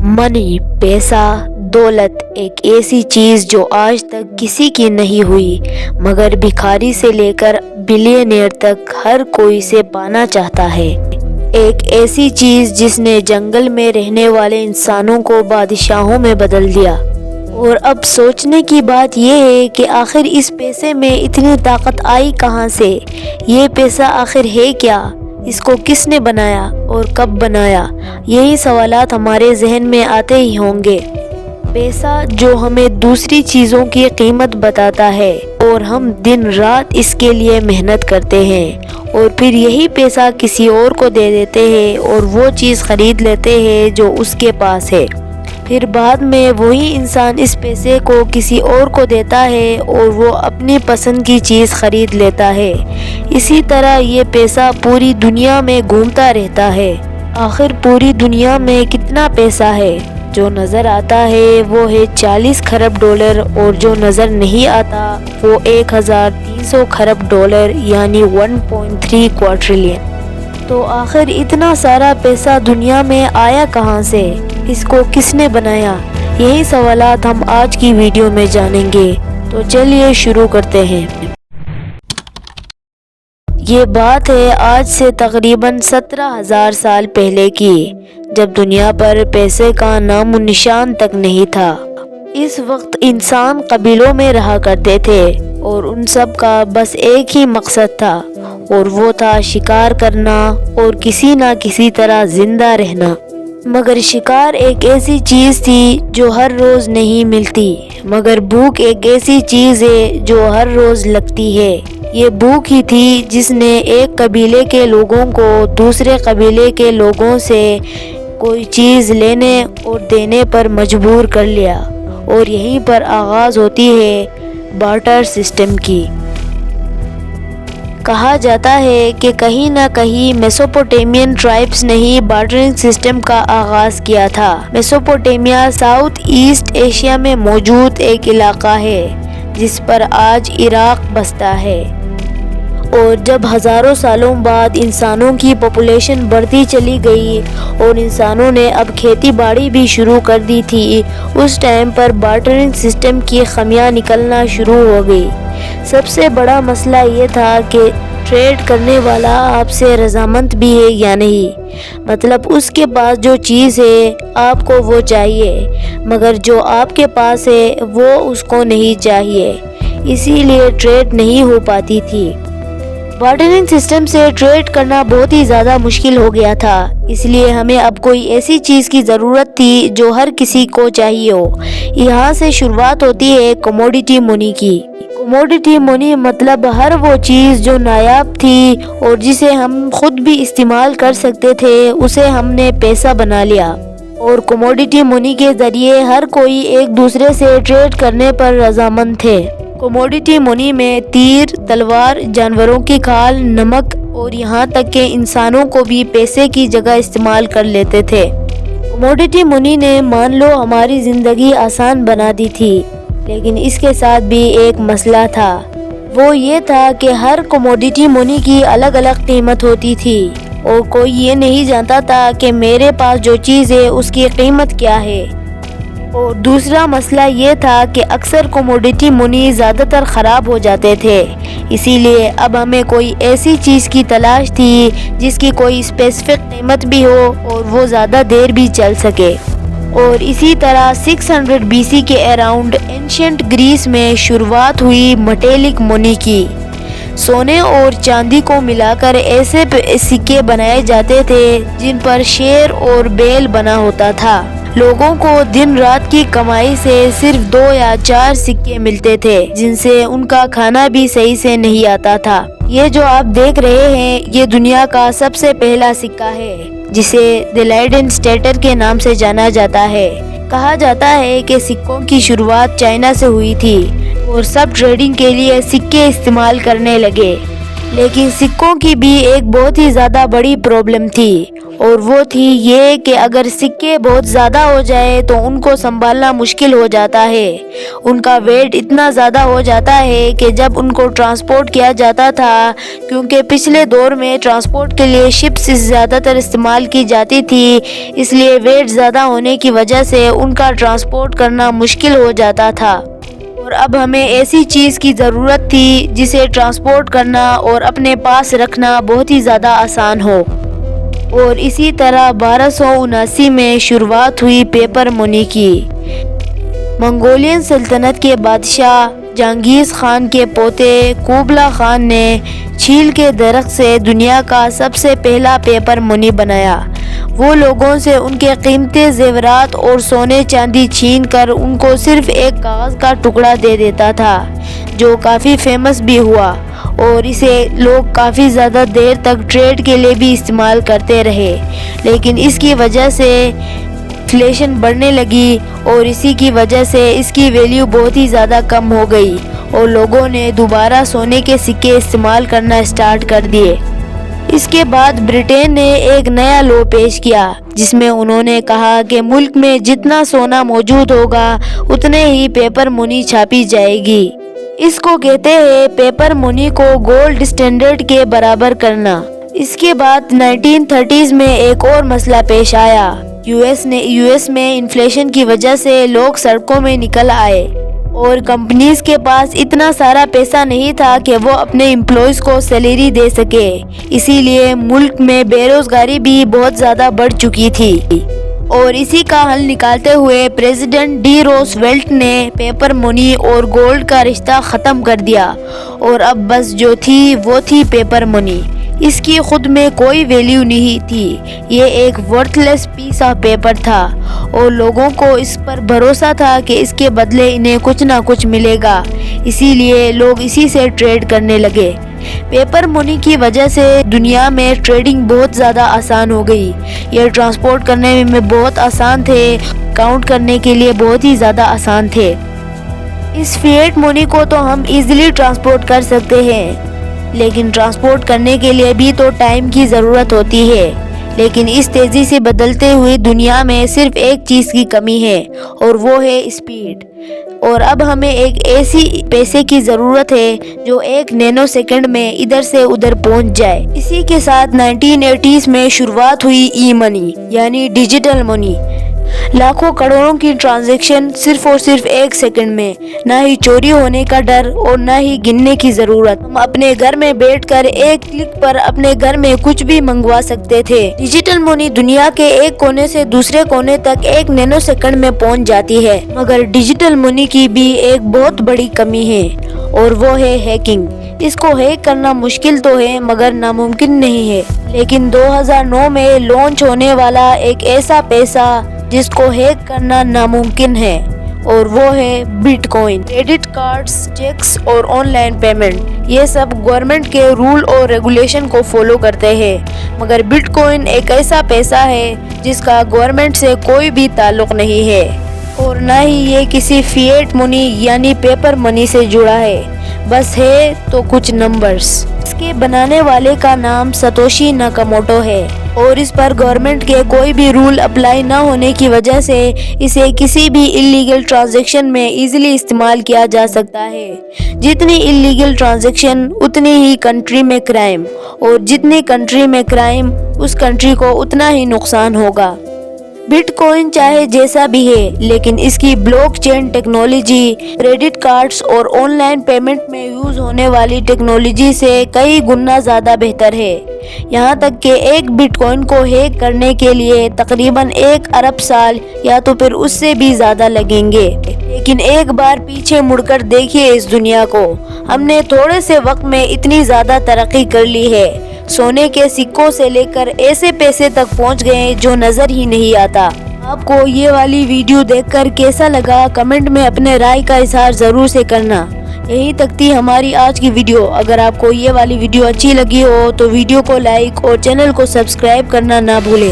منی، پیسہ، دولت ایک ایسی چیز جو آج تک کسی کی نہیں ہوئی، مگر بھکاری سے لے کر بلینئر تک ہر کوئی اسے پانا چاہتا ہے۔ ایک ایسی چیز جس نے جنگل میں رہنے والے انسانوں کو بادشاہوں میں بدل دیا۔ اور اب سوچنے کی بات یہ ہے کہ آخر اس پیسے میں اتنی طاقت آئی کہاں سے؟ یہ پیسہ آخر ہے کیا؟ اس کو کس نے بنایا اور کب بنایا؟ یہی سوالات ہمارے ذہن میں آتے ہی ہوں گے۔ پیسہ جو ہمیں دوسری چیزوں کی قیمت بتاتا ہے اور ہم دن رات اس کے لیے محنت کرتے ہیں اور پھر یہی پیسہ کسی اور کو دے دیتے ہیں اور وہ چیز خرید لیتے ہیں جو اس کے پاس ہے۔ پھر بعد میں وہی انسان اس پیسے کو کسی اور کو دیتا ہے اور وہ اپنی پسند کی چیز خرید لیتا ہے۔ اسی طرح یہ پیسہ پوری دنیا میں گھومتا رہتا ہے۔ آخر پوری دنیا میں کتنا پیسہ ہے؟ جو نظر آتا ہے وہ ہے 40 کھرب ڈالر اور جو نظر نہیں آتا وہ 1300 کھرب ڈالر یعنی 1.3 کوادریلین۔ تو آخر اتنا سارا پیسہ دنیا میں آیا کہاں سے؟ اس کو کس نے بنایا؟ یہی سوالات ہم آج کی ویڈیو میں جانیں گے، تو چلیے شروع کرتے ہیں۔ یہ بات ہے آج سے تقریباً 17,000 سال پہلے کی، جب دنیا پر پیسے کا نام و نشان تک نہیں تھا۔ اس وقت انسان قبیلوں میں رہا کرتے تھے اور ان سب کا بس ایک ہی مقصد تھا اور وہ تھا شکار کرنا اور کسی نہ کسی طرح زندہ رہنا۔ مگر شکار ایک ایسی چیز تھی جو ہر روز نہیں ملتی، مگر بھوک ایک ایسی چیز ہے جو ہر روز لگتی ہے۔ یہ بھوک ہی تھی جس نے ایک قبیلے کے لوگوں کو دوسرے قبیلے کے لوگوں سے کوئی چیز لینے اور دینے پر مجبور کر لیا، اور یہیں پر آغاز ہوتی ہے بارٹر سسٹم کی۔ کہا جاتا ہے کہ کہیں نہ کہیں میسوپوٹیمین ٹرائبس نے ہی بارٹرنگ سسٹم کا آغاز کیا تھا۔ میسوپوٹیمیا ساؤتھ ایسٹ ایشیا میں موجود ایک علاقہ ہے جس پر آج عراق بستا ہے۔ اور جب ہزاروں سالوں بعد انسانوں کی پاپولیشن بڑھتی چلی گئی اور انسانوں نے اب کھیتی باڑی بھی شروع کر دی تھی، اس ٹائم پر بارٹرنگ سسٹم کی خامیاں نکلنا شروع ہو گئی۔ سب سے بڑا مسئلہ یہ تھا کہ ٹریڈ کرنے والا آپ سے رضامند بھی ہے یا نہیں، مطلب اس کے پاس جو چیز ہے آپ کو وہ چاہیے، مگر جو آپ کے پاس ہے وہ اس کو نہیں چاہیے، اسی لیے ٹریڈ نہیں ہو پاتی تھی۔ بارٹرنگ سسٹم سے ٹریڈ کرنا بہت ہی زیادہ مشکل ہو گیا تھا، اس لیے ہمیں اب کوئی ایسی چیز کی ضرورت تھی جو ہر کسی کو چاہیے ہو۔ یہاں سے شروعات ہوتی ہے کموڈیٹی منی کی۔ کموڈیٹی منی مطلب ہر وہ چیز جو نایاب تھی اور جسے ہم خود بھی استعمال کر سکتے تھے اسے ہم نے پیسہ بنا لیا، اور کموڈیٹی منی کے ذریعے ہر کوئی ایک دوسرے سے ٹریڈ کرنے پر رضامند تھے۔ کموڈیٹی منی میں تیر، تلوار، جانوروں کی کھال، نمک اور یہاں تک کہ انسانوں کو بھی پیسے کی جگہ استعمال کر لیتے تھے۔ کموڈیٹی منی نے مان لو ہماری زندگی آسان بنا دی تھی، لیکن اس کے ساتھ بھی ایک مسئلہ تھا۔ وہ یہ تھا کہ ہر کموڈیٹی منی کی الگ الگ قیمت ہوتی تھی اور کوئی یہ نہیں جانتا تھا کہ میرے پاس جو چیز ہے اس کی قیمت کیا ہے۔ اور دوسرا مسئلہ یہ تھا کہ اکثر کموڈیٹی منی زیادہ تر خراب ہو جاتے تھے، اسی لیے اب ہمیں کوئی ایسی چیز کی تلاش تھی جس کی کوئی اسپیسیفک قیمت بھی ہو اور وہ زیادہ دیر بھی چل سکے۔ اور اسی طرح 600 BC کے اراؤنڈ اینشینٹ گریس میں شروعات ہوئی میٹیلک منی کی۔ سونے اور چاندی کو ملا کر ایسے سکے بنائے جاتے تھے جن پر شیر اور بیل بنا ہوتا تھا۔ لوگوں کو دن رات کی کمائی سے صرف 2 یا 4 سکے ملتے تھے جن سے ان کا کھانا بھی صحیح سے نہیں آتا تھا۔ یہ جو آپ دیکھ رہے ہیں یہ دنیا کا سب سے پہلا سکہ ہے جسے دی لائڈن اسٹیٹر کے نام سے جانا جاتا ہے۔ کہا جاتا ہے کہ سکوں کی شروعات چائنا سے ہوئی تھی اور سب ٹریڈنگ کے لیے سکے استعمال کرنے لگے۔ لیکن سکوں کی بھی ایک بہت ہی زیادہ بڑی پرابلم تھی، اور وہ تھی یہ کہ اگر سکے بہت زیادہ ہو جائے تو ان کو سنبھالنا مشکل ہو جاتا ہے۔ ان کا ویٹ اتنا زیادہ ہو جاتا ہے کہ جب ان کو ٹرانسپورٹ کیا جاتا تھا، کیونکہ پچھلے دور میں ٹرانسپورٹ کے لیے شپس زیادہ تر استعمال کی جاتی تھی، اس لیے ویٹ زیادہ ہونے کی وجہ سے ان کا ٹرانسپورٹ کرنا مشکل ہو جاتا تھا۔ اور اب ہمیں ایسی چیز کی ضرورت تھی جسے ٹرانسپورٹ کرنا اور اپنے پاس رکھنا بہت ہی زیادہ آسان ہو۔ اور اسی طرح 1279 میں شروعات ہوئی پیپر منی کی۔ منگولین سلطنت کے بادشاہ جہانگیر خان کے پوتے قبلا خان نے چھیل کے درخت سے دنیا کا سب سے پہلا پیپر منی بنایا۔ وہ لوگوں سے ان کے قیمتی زیورات اور سونے چاندی چھین کر ان کو صرف ایک کاغذ کا ٹکڑا دے دیتا تھا، جو کافی فیمس بھی ہوا، اور اسے لوگ کافی زیادہ دیر تک ٹریڈ کے لیے بھی استعمال کرتے رہے۔ لیکن اس کی وجہ سے انفلیشن بڑھنے لگی، اور اسی کی وجہ سے اس کی ویلیو بہت ہی زیادہ کم ہو گئی، اور لوگوں نے دوبارہ سونے کے سکے استعمال کرنا اسٹارٹ کر دیے۔ اس کے بعد برٹین نے ایک نیا لا پیش کیا، جس میں انہوں نے کہا کہ ملک میں جتنا سونا موجود ہوگا اتنے ہی پیپر منی چھاپی جائے گی۔ اس کو کہتے ہیں پیپر منی کو گولڈ اسٹینڈرڈ کے برابر کرنا۔ اس کے بعد 1930s میں ایک اور مسئلہ پیش آیا۔ یو ایس میں انفلیشن کی وجہ سے لوگ سڑکوں میں نکل آئے، اور کمپنیز کے پاس اتنا سارا پیسہ نہیں تھا کہ وہ اپنے امپلائیز کو سیلری دے سکے، اسی لیے ملک میں بے روزگاری بھی بہت زیادہ بڑھ چکی تھی۔ اور اسی کا حل نکالتے ہوئے پریزیڈنٹ ڈی روز ویلٹ نے پیپر منی اور گولڈ کا رشتہ ختم کر دیا، اور اب بس جو تھی وہ تھی پیپر منی۔ اس کی خود میں کوئی ویلیو نہیں تھی، یہ ایک worthless piece of paper تھا، اور لوگوں کو اس پر بھروسہ تھا کہ اس کے بدلے انہیں کچھ نہ کچھ ملے گا، اسی لیے لوگ اسی سے ٹریڈ کرنے لگے۔ پیپر منی کی وجہ سے دنیا میں ٹریڈنگ بہت زیادہ آسان ہو گئی۔ یہ ٹرانسپورٹ کرنے میں بہت آسان تھے، کاؤنٹ کرنے کے لیے بہت ہی زیادہ آسان تھے۔ اس فیٹ منی کو تو ہم ایزیلی ٹرانسپورٹ کر سکتے ہیں، لیکن ٹرانسپورٹ کرنے کے لیے بھی تو ٹائم کی ضرورت ہوتی ہے۔ لیکن اس تیزی سے بدلتے ہوئی دنیا میں صرف ایک چیز کی کمی ہے، اور وہ ہے اسپیڈ۔ اور اب ہمیں ایک ایسی پیسے کی ضرورت ہے جو ایک نینو سیکنڈ میں ادھر سے ادھر پہنچ جائے۔ اسی کے ساتھ 1980s میں شروعات ہوئی ای منی، یعنی ڈیجیٹل منی۔ لاکھوں کروڑوں کی ٹرانزیکشن صرف اور صرف ایک سیکنڈ میں، نہ ہی چوری ہونے کا ڈر اور نہ ہی گننے کی ضرورت۔ ہم اپنے گھر میں بیٹھ کر ایک کلک پر اپنے گھر میں کچھ بھی منگوا سکتے تھے۔ ڈیجیٹل منی دنیا کے ایک کونے سے دوسرے کونے تک ایک نینو سیکنڈ میں پہنچ جاتی ہے، مگر ڈیجیٹل منی کی بھی ایک بہت بڑی کمی ہے، اور وہ ہے ہیکنگ۔ اس کو ہیک کرنا مشکل تو ہے مگر ناممکن نہیں ہے۔ لیکن 2009 میں لانچ ہونے والا ایک ایسا پیسہ جس کو ہیک کرنا ناممکن ہے، اور وہ ہے bitcoin. Credit cards, cheques اور آن لائن پیمنٹ، یہ سب گورنمنٹ کے رول اور ریگولیشن کو فالو کرتے ہیں، مگر بٹ کوائن ایک ایسا پیسہ ہے جس کا گورنمنٹ سے کوئی بھی تعلق نہیں ہے، اور نہ ہی یہ کسی فیٹ منی یعنی پیپر منی سے جڑا ہے، بس ہے تو کچھ نمبرز۔ اس کے بنانے والے کا نام ستوشی ناکاموٹو ہے، اور اس پر گورنمنٹ کے کوئی بھی رول اپلائی نہ ہونے کی وجہ سے اسے کسی بھی انلیگل ٹرانزیکشن میں ایزیلی استعمال کیا جا سکتا ہے۔ جتنی انلیگل ٹرانزیکشن اتنی ہی کنٹری میں کرائم، اور جتنی کنٹری میں کرائم اس کنٹری کو اتنا ہی نقصان ہوگا۔ بٹ کوائن چاہے جیسا بھی ہے، لیکن اس کی blockchain technology credit cards اور آن لائن پیمنٹ میں یوز ہونے والی ٹیکنالوجی سے کئی گنا زیادہ بہتر ہے۔ یہاں تک کہ ایک بٹ کوائن کو ہیک کرنے کے لیے تقریباً 1 ارب سال یا تو پھر اس سے بھی زیادہ لگیں گے۔ لیکن ایک بار پیچھے مڑ کر دیکھیے اس دنیا کو، ہم نے تھوڑے سے وقت میں اتنی زیادہ ترقی کر لی ہے۔ سونے کے سکوں سے لے کر ایسے پیسے تک پہنچ گئے جو نظر ہی نہیں آتا۔ آپ کو یہ والی ویڈیو دیکھ کر کیسا لگا کمنٹ میں اپنے رائے کا اظہار ضرور سے کرنا۔ یہیں تک تھی ہماری آج کی ویڈیو۔ اگر آپ کو یہ والی ویڈیو اچھی لگی ہو تو ویڈیو کو لائک اور چینل کو سبسکرائب کرنا نہ بھولیں۔